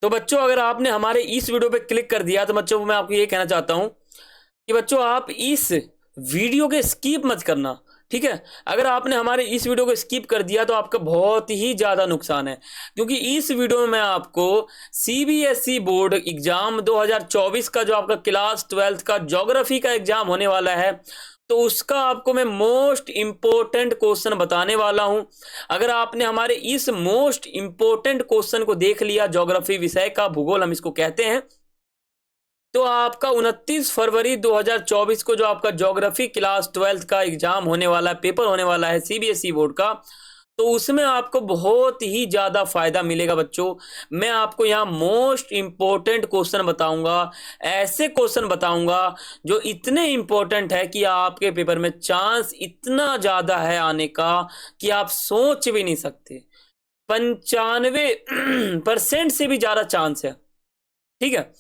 तो बच्चों अगर आपने हमारे इस वीडियो पे क्लिक कर दिया तो बच्चों मैं आपको ये कहना चाहता हूं कि बच्चों आप इस वीडियो के स्किप मत करना। ठीक है, अगर आपने हमारे इस वीडियो को स्किप कर दिया तो आपका बहुत ही ज्यादा नुकसान है, क्योंकि इस वीडियो में मैं आपको सीबीएसई बोर्ड एग्जाम 2024 का जो आपका क्लास 12th का ज्योग्राफी का एग्जाम होने वाला है, तो उसका आपको मैं मोस्ट इंपॉर्टेंट क्वेश्चन बताने वाला हूं। अगर आपने हमारे इस मोस्ट इंपॉर्टेंट क्वेश्चन को देख लिया, ज्योग्राफी विषय का, भूगोल हम इसको कहते हैं, तो आपका 29 फरवरी 2024 को जो आपका ज्योग्राफी क्लास 12th का एग्जाम होने वाला है, पेपर होने वाला है सीबीएसई बोर्ड का, तो उसमें आपको बहुत ही ज्यादा फायदा मिलेगा बच्चों। मैं आपको यहाँ मोस्ट इंपॉर्टेंट क्वेश्चन बताऊंगा, ऐसे क्वेश्चन बताऊंगा जो इतने इंपॉर्टेंट है कि आपके पेपर में चांस इतना ज्यादा है आने का कि आप सोच भी नहीं सकते। 95% से भी ज्यादा चांस है। ठीक है,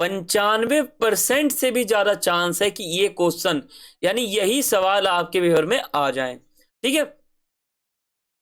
95% से भी ज्यादा चांस है कि ये क्वेश्चन यानी यही सवाल आपके पेपर में आ जाए। ठीक है,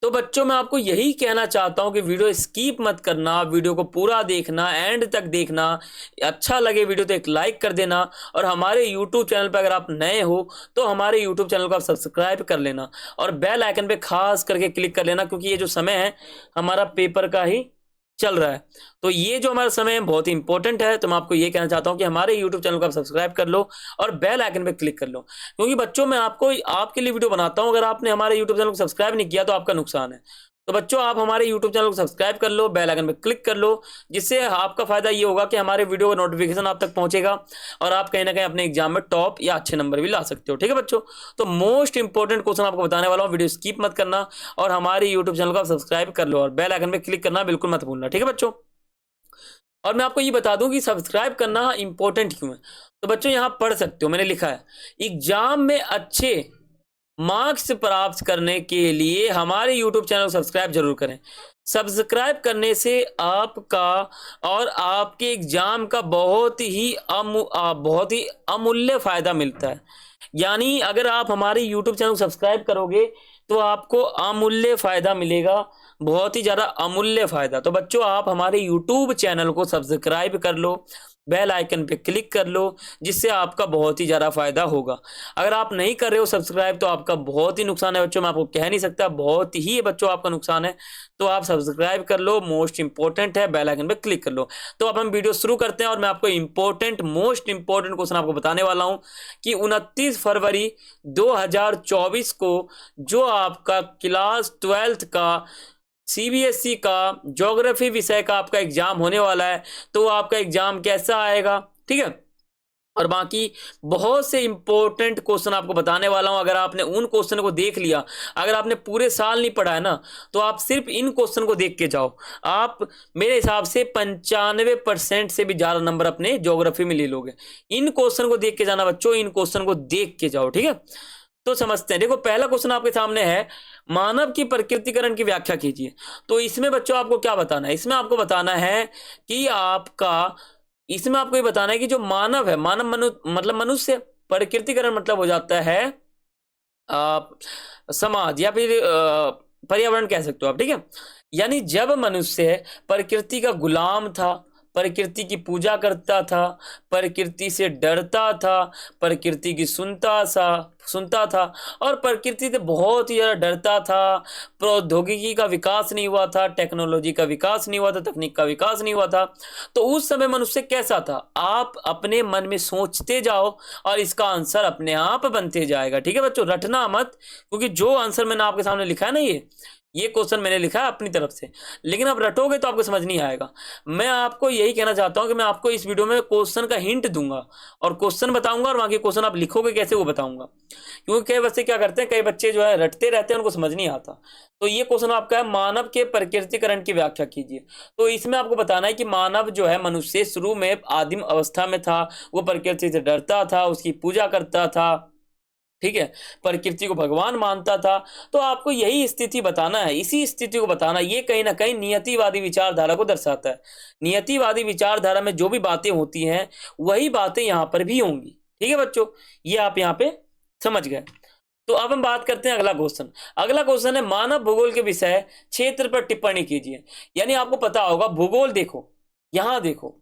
तो बच्चों मैं आपको यही कहना चाहता हूं कि वीडियो स्किप मत करना, वीडियो को पूरा देखना, एंड तक देखना। अच्छा लगे वीडियो तो एक लाइक कर देना, और हमारे यूट्यूब चैनल पर अगर आप नए हो तो हमारे यूट्यूब चैनल को आप सब्सक्राइब कर लेना और बेल आइकन पे खास करके क्लिक कर लेना, क्योंकि ये जो समय है हमारा पेपर का ही चल रहा है, तो ये जो हमारा समय है बहुत ही इंपॉर्टेंट है। तो मैं आपको ये कहना चाहता हूं कि हमारे यूट्यूब चैनल को आप सब्सक्राइब कर लो और बेल आइकन पे क्लिक कर लो, क्योंकि बच्चों मैं आपको आपके लिए वीडियो बनाता हूं, अगर आपने हमारे यूट्यूब चैनल को सब्सक्राइब नहीं किया तो आपका नुकसान है। तो बच्चों आप हमारे यूट्यूब चैनल को सब्सक्राइब कर लो, बेल आइकन पे क्लिक कर लो, जिससे आपका फायदा ये होगा कि हमारे वीडियो का नोटिफिकेशन आप तक पहुंचेगा और आप कहीं ना कहीं अपने एग्जाम में टॉप या अच्छे नंबर भी ला सकते हो। ठीक है बच्चों, तो मोस्ट इंपॉर्टेंट क्वेश्चन आपको बताने वाला हूं, वीडियो स्किप मत करना और हमारे यूट्यूब चैनल को आप सब्सक्राइब कर लो और बेल आइकन पे क्लिक करना बिल्कुल मत भूलना। ठीक है बच्चों, और मैं आपको ये बता दूं कि सब्सक्राइब करना इंपॉर्टेंट क्यों है। तो बच्चों यहां पढ़ सकते हो, मैंने लिखा है एग्जाम में अच्छे मार्क्स प्राप्त करने के लिए हमारे यूट्यूब चैनल को सब्सक्राइब जरूर करें। सब्सक्राइब करने से आपका और आपके एग्जाम का बहुत ही अमूल्य फायदा मिलता है। यानी अगर आप हमारे यूट्यूब चैनल को सब्सक्राइब करोगे तो आपको अमूल्य फायदा मिलेगा, बहुत ही ज्यादा अमूल्य फायदा। तो बच्चों आप हमारे यूट्यूब चैनल को सब्सक्राइब कर लो, बेल आइकन पे क्लिक कर लो, जिससे आपका बहुत ही ज्यादा फायदा होगा। अगर आप नहीं कर रहे हो सब्सक्राइब तो आपका बहुत ही नुकसान है बच्चों, मैं आपको कह नहीं सकता, बहुत ही बच्चों आपका नुकसान है। तो आप सब्सक्राइब कर लो, मोस्ट इंपॉर्टेंट है, बेल आइकन पे क्लिक कर लो। तो अब हम वीडियो शुरू करते हैं और मैं आपको मोस्ट इंपॉर्टेंट क्वेश्चन आपको बताने वाला हूं कि 29 फरवरी 2024 को जो आपका क्लास 12th का सीबीएसई का ज्योग्राफी विषय का आपका एग्जाम होने वाला है, तो आपका एग्जाम कैसा आएगा। ठीक है, और बाकी बहुत से इंपॉर्टेंट क्वेश्चन आपको बताने वाला हूं। अगर आपने उन क्वेश्चन को देख लिया, अगर आपने पूरे साल नहीं पढ़ा है ना, तो आप सिर्फ इन क्वेश्चन को देख के जाओ, आप मेरे हिसाब से 95% से भी ज्यादा नंबर अपने ज्योग्राफी में ले लोगे। इन क्वेश्चन को देख के जाना बच्चों, इन क्वेश्चन को देख के जाओ। ठीक है, तो समझते हैं। देखो पहला क्वेश्चन आपके सामने है, मानव की प्रकृतिकरण की व्याख्या कीजिए। तो इसमें बच्चों आपको क्या बताना है, इसमें आपको बताना है कि इसमें आपको ये बताना है कि जो मानव है, मानव मतलब मनुष्य, प्रकृतिकरण मतलब हो जाता है आ, समाज या फिर पर्यावरण कह सकते हो आप। ठीक है, यानी जब मनुष्य प्रकृति का गुलाम था, प्रकृति की पूजा करता था, प्रकृति से डरता था, प्रकृति की सुनता था और प्रकृति से बहुत ही ज्यादा डरता था। प्रौद्योगिकी का विकास नहीं हुआ था, टेक्नोलॉजी का विकास नहीं हुआ था, तकनीक का विकास नहीं हुआ था। तो उस समय मनुष्य कैसा था, आप अपने मन में सोचते जाओ और इसका आंसर अपने आप बनते जाएगा। ठीक है बच्चों, रटना मत, क्योंकि जो आंसर मैंने आपके सामने लिखा है ना, ये क्वेश्चन मैंने लिखा है अपनी तरफ से, लेकिन आप रटोगे तो आपको समझ नहीं आएगा। मैं आपको यही कहना चाहता हूं कि मैं आपको इस वीडियो में क्वेश्चन का हिंट दूंगा और क्वेश्चन बताऊंगा, और बाकी क्वेश्चन आप लिखोगे कैसे वो बताऊंगा। क्योंकि कई बच्चे क्या करते हैं, कई बच्चे जो है रटते रहते हैं, उनको समझ नहीं आता। तो ये क्वेश्चन आपका है, मानव के प्रकृतिकरण की व्याख्या कीजिए। तो इसमें आपको बताना है कि मानव जो है, मनुष्य शुरू में आदिम अवस्था में था, वो प्रकृति से डरता था, उसकी पूजा करता था। ठीक है, प्रकृति को भगवान मानता था। तो आपको यही स्थिति बताना है, इसी स्थिति को बताना, ये कहीं ना कहीं नियतिवादी विचारधारा को दर्शाता है। नियतिवादी विचारधारा में जो भी बातें होती हैं वही बातें यहां पर भी होंगी। ठीक है बच्चों, ये आप यहां पे समझ गए। तो अब हम बात करते हैं अगला क्वेश्चन। अगला क्वेश्चन है, मानव भूगोल के विषय क्षेत्र पर टिप्पणी कीजिए। यानी आपको पता होगा भूगोल, देखो यहां देखो,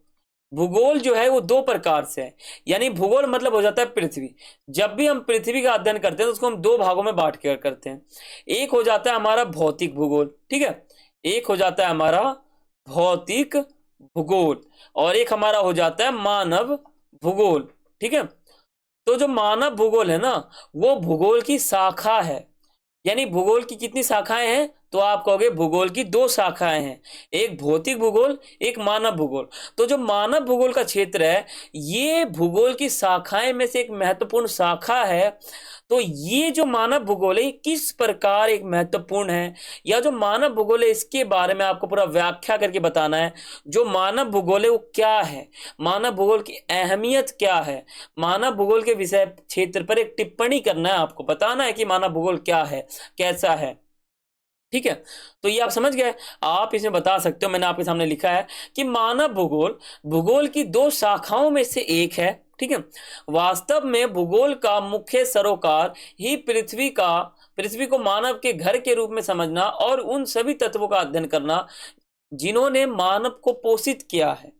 भूगोल जो है वो दो प्रकार से है। यानी भूगोल मतलब हो जाता है पृथ्वी। जब भी हम पृथ्वी का अध्ययन करते हैं तो उसको हम दो भागों में बांट कर करते हैं। एक हो जाता है हमारा भौतिक भूगोल, ठीक है, एक हो जाता है हमारा भौतिक भूगोल, और एक हमारा हो जाता है मानव भूगोल, ठीक है। तो जो मानव भूगोल है ना, वो भूगोल की शाखा है। यानी भूगोल की कितनी शाखाएं हैं, तो आप कहोगे भूगोल की दो शाखाएं हैं, एक भौतिक भूगोल, एक मानव भूगोल। तो जो मानव भूगोल का क्षेत्र है, ये भूगोल की शाखाएं में से एक महत्वपूर्ण शाखा है। तो ये जो मानव भूगोल है, ये किस प्रकार एक महत्वपूर्ण है, या जो मानव भूगोल है इसके बारे में आपको पूरा व्याख्या करके बताना है। जो मानव भूगोल है वो क्या है, मानव भूगोल की अहमियत क्या है, मानव भूगोल के विषय क्षेत्र पर एक टिप्पणी करना है, आपको बताना है कि मानव भूगोल क्या है, कैसा है, ठीक है। तो ये आप समझ गए। आप इसमें बता सकते हो, मैंने आपके सामने लिखा है कि मानव भूगोल भूगोल की दो शाखाओं में से एक है, ठीक है। वास्तव में भूगोल का मुख्य सरोकार ही पृथ्वी को मानव के घर के रूप में समझना और उन सभी तत्वों का अध्ययन करना जिन्होंने मानव को पोषित किया है।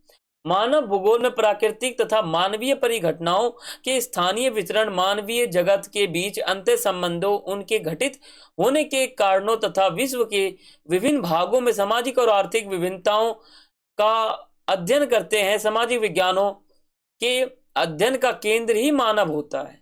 मानव भूगोल में प्राकृतिक तथा मानवीय परिघटनाओं के स्थानीय वितरण, मानवीय जगत के बीच अंतर संबंधों, उनके घटित होने के कारणों तथा विश्व के विभिन्न भागों में सामाजिक और आर्थिक विभिन्नताओं का अध्ययन करते हैं। सामाजिक विज्ञानों के अध्ययन का केंद्र ही मानव होता है।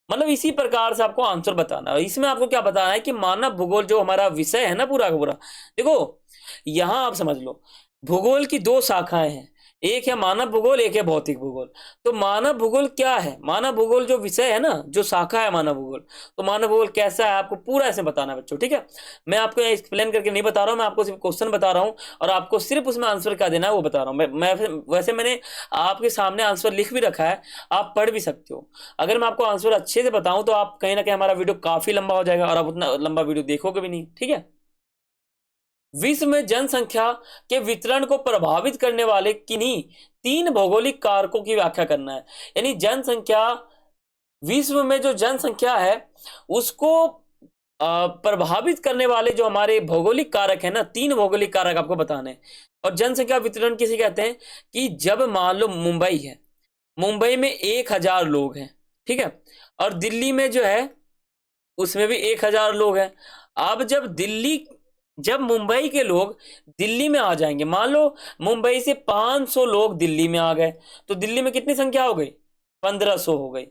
मतलब इसी प्रकार से आपको आंसर बताना है। इसमें आपको क्या बताना है कि मानव भूगोल जो हमारा विषय है ना, पूरा का पूरा, देखो यहां आप समझ लो, भूगोल की दो शाखाएं हैं, एक है मानव भूगोल, एक है भौतिक भूगोल। तो मानव भूगोल क्या है, मानव भूगोल जो विषय है ना, जो शाखा है मानव भूगोल, तो मानव भूगोल कैसा है आपको पूरा ऐसे बताना है बच्चों, ठीक है। मैं आपको एक्सप्लेन करके नहीं बता रहा हूं, मैं आपको सिर्फ क्वेश्चन बता रहा हूं और आपको सिर्फ उसमें आंसर क्या देना है वो बता रहा हूं। मैं वैसे मैंने आपके सामने आंसर लिख भी रखा है, आप पढ़ भी सकते हो। अगर मैं आपको आंसर अच्छे से बताऊं तो आप कहीं ना कहीं हमारा वीडियो काफी लंबा हो जाएगा और आप उतना लंबा वीडियो देखोगे भी नहीं, ठीक है। विश्व में जनसंख्या के वितरण को प्रभावित करने वाले किन्हीं तीन भौगोलिक कारकों की व्याख्या करना है। यानी जनसंख्या, विश्व में जो जनसंख्या है उसको प्रभावित करने वाले जो हमारे भौगोलिक कारक है ना, तीन भौगोलिक कारक आपको बताने हैं। और जनसंख्या वितरण किसे कहते हैं कि जब मान लो मुंबई है, मुंबई में 1,000 लोग हैं, ठीक है, और दिल्ली में जो है उसमें भी 1,000 लोग हैं। अब जब मुंबई के लोग दिल्ली में आ जाएंगे, मान लो मुंबई से 500 लोग दिल्ली में आ गए, तो दिल्ली में कितनी संख्या हो गई, 1500 हो गई।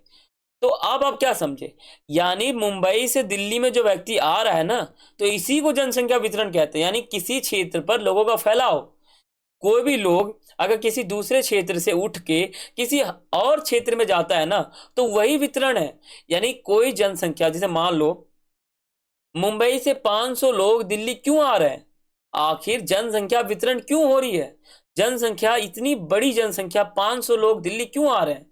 तो अब आप क्या समझे, यानी मुंबई से दिल्ली में जो व्यक्ति आ रहा है ना, तो इसी को जनसंख्या वितरण कहते हैं। यानी किसी क्षेत्र पर लोगों का फैलाव, कोई भी लोग अगर किसी दूसरे क्षेत्र से उठ के किसी और क्षेत्र में जाता है ना, तो वही वितरण है। यानी कोई जनसंख्या, जैसे मान लो मुंबई से 500 लोग दिल्ली क्यों आ रहे हैं, आखिर जनसंख्या वितरण क्यों हो रही है, जनसंख्या इतनी बड़ी जनसंख्या 500 लोग दिल्ली क्यों आ रहे हैं,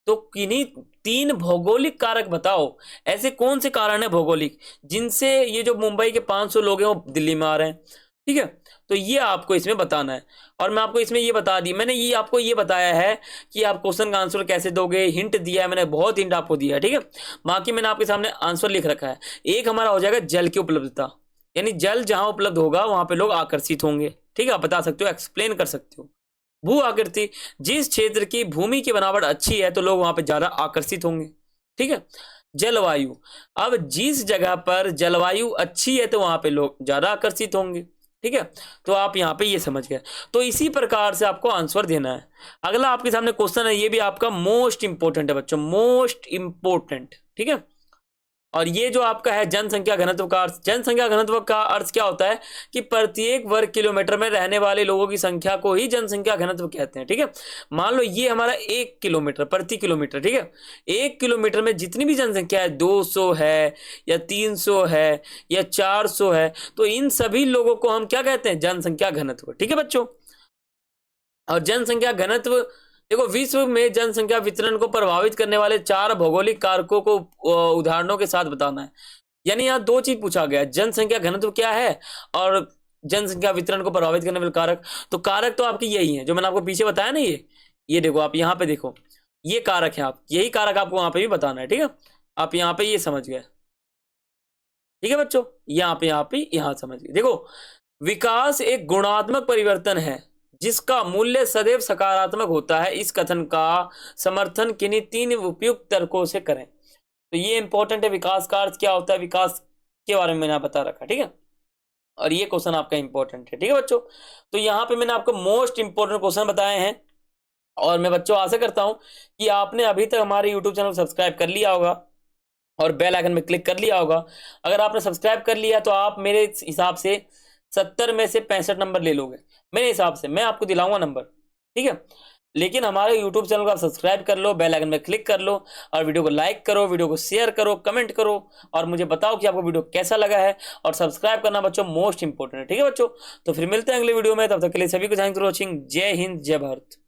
तो किन्हीं तीन भौगोलिक कारक बताओ, ऐसे कौन से कारण है भौगोलिक जिनसे ये जो मुंबई के 500 लोग हैं वो दिल्ली में आ रहे हैं, ठीक है। तो ये आपको इसमें बताना है। और मैं आपको इसमें ये बता दी, मैंने ये आपको ये बताया है कि आप क्वेश्चन का आंसर कैसे दोगे, हिंट दिया है मैंने, बहुत हिंट आपको दिया है, ठीक है। बाकी मैंने आपके सामने आंसर लिख रखा है। एक हमारा हो जाएगा जल की उपलब्धता, यानी जल जहां उपलब्ध होगा वहां पे लोग आकर्षित होंगे, ठीक है, आप बता सकते हो, एक्सप्लेन कर सकते हो। भू आकृति, जिस क्षेत्र की भूमि की बनावट अच्छी है तो लोग वहां पे ज्यादा आकर्षित होंगे, ठीक है। जलवायु, अब जिस जगह पर जलवायु अच्छी है तो वहां पे लोग ज्यादा आकर्षित होंगे, ठीक है। तो आप यहाँ पे ये समझ गए। तो इसी प्रकार से आपको आंसर देना है। अगला आपके सामने क्वेश्चन है, ये भी आपका मोस्ट इंपोर्टेंट है बच्चों, मोस्ट इंपोर्टेंट, ठीक है। और ये जो आपका है जनसंख्या घनत्व का अर्थ, जनसंख्या घनत्व का अर्थ क्या होता है कि प्रत्येक वर्ग किलोमीटर में रहने वाले लोगों की संख्या को ही जनसंख्या घनत्व कहते हैं, ठीक है। मान लो ये हमारा 1 किलोमीटर प्रति किलोमीटर, ठीक है, 1 किलोमीटर में जितनी भी जनसंख्या है, 200 है या 300 है या 400 है, तो इन सभी लोगों को हम क्या कहते हैं, जनसंख्या घनत्व, ठीक है बच्चों। और जनसंख्या घनत्व, देखो विश्व में जनसंख्या वितरण को प्रभावित करने वाले 4 भौगोलिक कारकों को उदाहरणों के साथ बताना है। यानी यहाँ दो चीज पूछा गया है, जनसंख्या घनत्व क्या है और जनसंख्या वितरण को प्रभावित करने वाले कारक। तो कारक तो आपके यही हैं जो मैंने आपको पीछे बताया ना, ये देखो, आप यहाँ पे देखो, ये कारक है, आप यही कारक आपको वहां पे भी बताना है, ठीक है। आप यहाँ पे ये समझ गए, ठीक है बच्चों, यहाँ पे यहाँ समझ गए। देखो, विकास एक गुणात्मक परिवर्तन है जिसका मूल्य सदैव सकारात्मक होता है, इस कथन का समर्थन किन्हीं 3 उपयुक्त तर्कों से करें। तो ये इंपॉर्टेंट है, विकास का अर्थ क्या होता है, विकास के बारे में मैंने आप बता रखा, ठीक है। और ये क्वेश्चन आपका इंपॉर्टेंट है, ठीक है बच्चों। तो यहाँ पे मैंने आपको मोस्ट इंपॉर्टेंट क्वेश्चन बताए हैं, और मैं बच्चों आशा करता हूं कि आपने अभी तक हमारे यूट्यूब चैनल को सब्सक्राइब कर लिया होगा और बेल आइकन में क्लिक कर लिया होगा। अगर आपने सब्सक्राइब कर लिया तो आप मेरे हिसाब से 70 में से 65 नंबर ले लोगे, मेरे हिसाब से मैं आपको दिलाऊंगा नंबर, ठीक है। लेकिन हमारे यूट्यूब चैनल को आप सब्सक्राइब कर लो, बेल आइकन में क्लिक कर लो, और वीडियो को लाइक करो, वीडियो को शेयर करो, कमेंट करो, और मुझे बताओ कि आपको वीडियो कैसा लगा है। और सब्सक्राइब करना बच्चों मोस्ट इंपॉर्टेंट है, ठीक है बच्चों। तो फिर मिलते हैं अगले वीडियो में, तब तक के लिए सभी को थैंक्स फॉर वॉचिंग। जय हिंद, जय भारत।